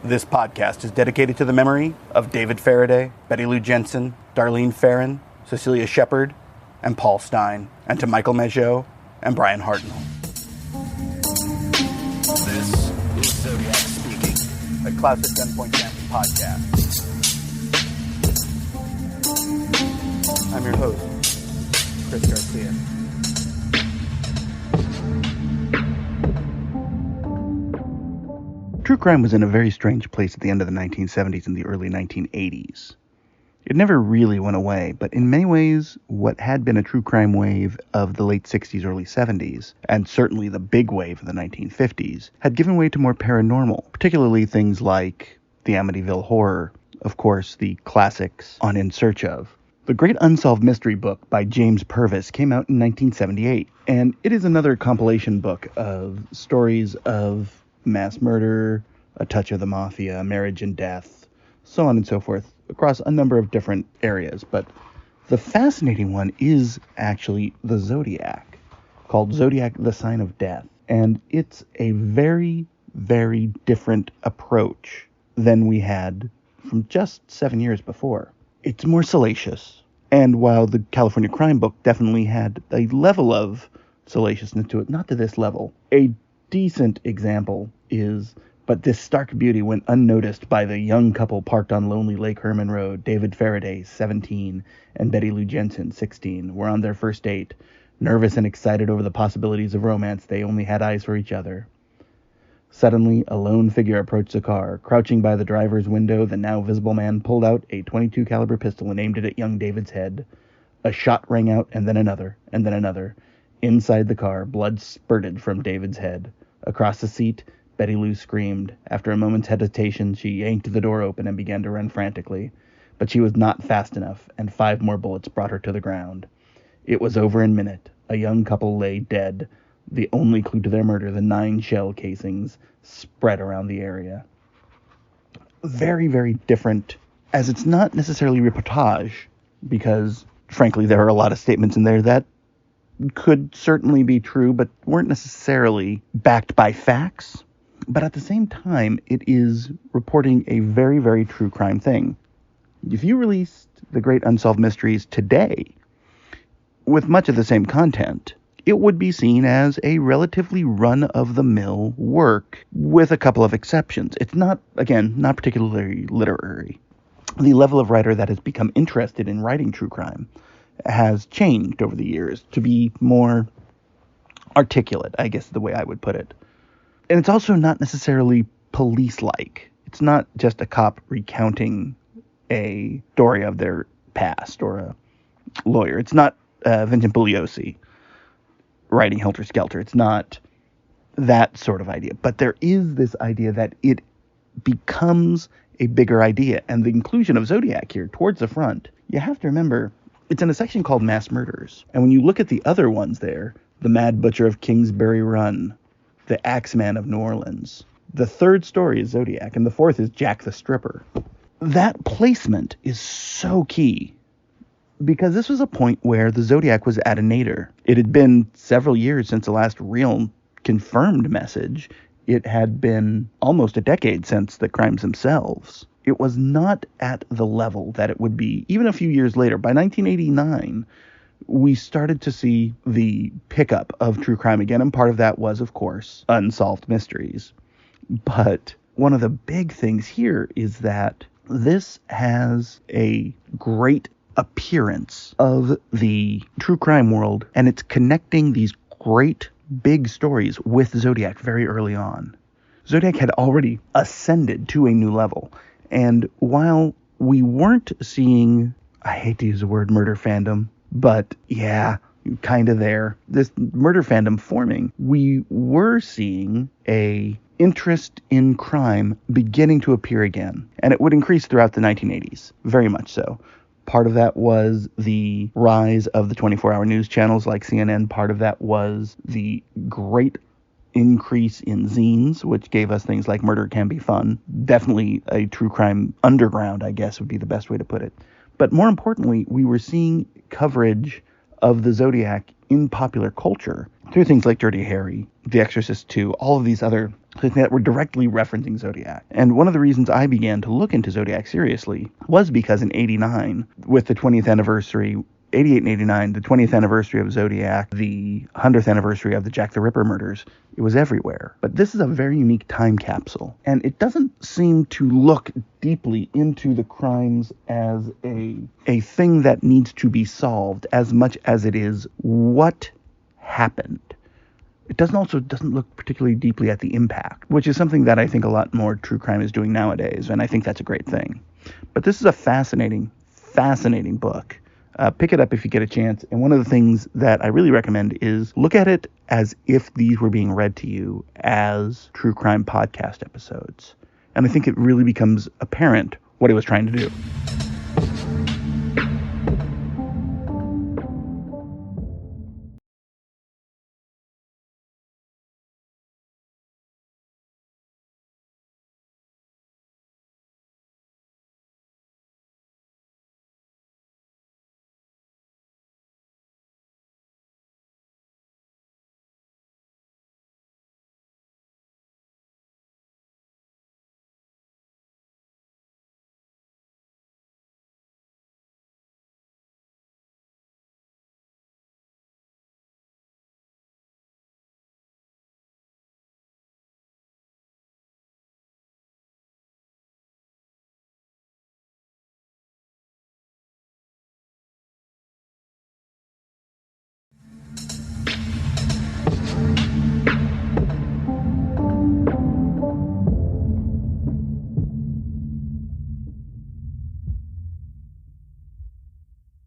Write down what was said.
This podcast is dedicated to the memory of David Faraday, Betty Lou Jensen, Darlene Farron, Cecilia Shepard, and Paul Stein, and to Michael Mageau and Brian Hartnell. This is Zodiac Speaking, a classic Gunpoint Campus podcast. I'm your host, Chris Garcia. True crime was in a very strange place at the end of the 1970s and the early 1980s. It never really went away, but in many ways, what had been a true crime wave of the late 60s, early 70s, and certainly the big wave of the 1950s, had given way to more paranormal, particularly things like the Amityville Horror, of course, the classics on In Search Of. The Great Unsolved Mystery book by James Purvis came out in 1978, and it is another compilation book of stories of mass murder, a touch of the mafia, marriage and death, so on and so forth, across a number of different areas. But the fascinating one is actually the Zodiac, called Zodiac, the Sign of Death. And it's a very, very different approach than we had from just 7 years before. It's more salacious. And while the California Crime book definitely had a level of salaciousness to it, not to this level, a decent example is, but this stark beauty went unnoticed by the young couple parked on lonely Lake Herman Road. David Faraday, 17, and Betty Lou Jensen, 16, were on their first date. Nervous and excited over the possibilities of romance, they only had eyes for each other. Suddenly, a lone figure approached the car. Crouching by the driver's window, the now visible man pulled out a .22 caliber pistol and aimed it at young David's head. A shot rang out, and then another, and then another. Inside the car, blood spurted from David's head. Across the seat, Betty Lou screamed. After a moment's hesitation, she yanked the door open and began to run frantically. But she was not fast enough, and 5 more bullets brought her to the ground. It was over in a minute. A young couple lay dead. The only clue to their murder, the 9 shell casings, spread around the area. Very, very different, as it's not necessarily reportage, because, frankly, there are a lot of statements in there that could certainly be true, but weren't necessarily backed by facts. But at the same time, it is reporting a very, very true crime thing. If you released The Great Unsolved Mysteries today, with much of the same content, it would be seen as a relatively run-of-the-mill work, with a couple of exceptions. It's not, again, not particularly literary. The level of writer that has become interested in writing true crime has changed over the years to be more articulate, I guess the way I would put it. And it's also not necessarily police-like. It's not just a cop recounting a story of their past or a lawyer. It's not Vincent Bugliosi writing Helter Skelter. It's not that sort of idea. But there is this idea that it becomes a bigger idea. And the inclusion of Zodiac here towards the front, you have to remember, it's in a section called Mass Murders. And when you look at the other ones there, the Mad Butcher of Kingsbury Run, the Axeman of New Orleans, the third story is Zodiac, and the fourth is Jack the Stripper. That placement is so key, because this was a point where the Zodiac was at a nadir. It had been several years since the last real confirmed message. It had been almost a decade since the crimes themselves. It was not at the level that it would be even a few years later. By 1989, we started to see the pickup of true crime again, and part of that was, of course, Unsolved Mysteries. But one of the big things here is that this has a great appearance of the true crime world, and it's connecting these great big stories with Zodiac very early on. Zodiac had already ascended to a new level. And while we weren't seeing, I hate to use the word murder fandom, but yeah, kind of there, this murder fandom forming, we were seeing a interest in crime beginning to appear again. And it would increase throughout the 1980s, very much so. Part of that was the rise of the 24-hour news channels like CNN. Part of that was the great increase in zines, which gave us things like Murder Can Be Fun. Definitely a true crime underground, I guess, would be the best way to put it. But more importantly, we were seeing coverage of the Zodiac in popular culture through things like Dirty Harry, The Exorcist 2, all of these other things that were directly referencing Zodiac. And one of the reasons I began to look into Zodiac seriously was because in 89, with the 20th anniversary, 88 and 89, the 20th anniversary of Zodiac, the 100th anniversary of the Jack the Ripper murders, it was everywhere. But this is a very unique time capsule, and it doesn't seem to look deeply into the crimes as a thing that needs to be solved as much as it is what happened. It doesn't look particularly deeply at the impact, which is something that I think a lot more true crime is doing nowadays, and I think that's a great thing. But this is a fascinating book. Pick it up if you get a chance. And one of the things that I really recommend is look at it as if these were being read to you as true crime podcast episodes. And I think it really becomes apparent what it was trying to do.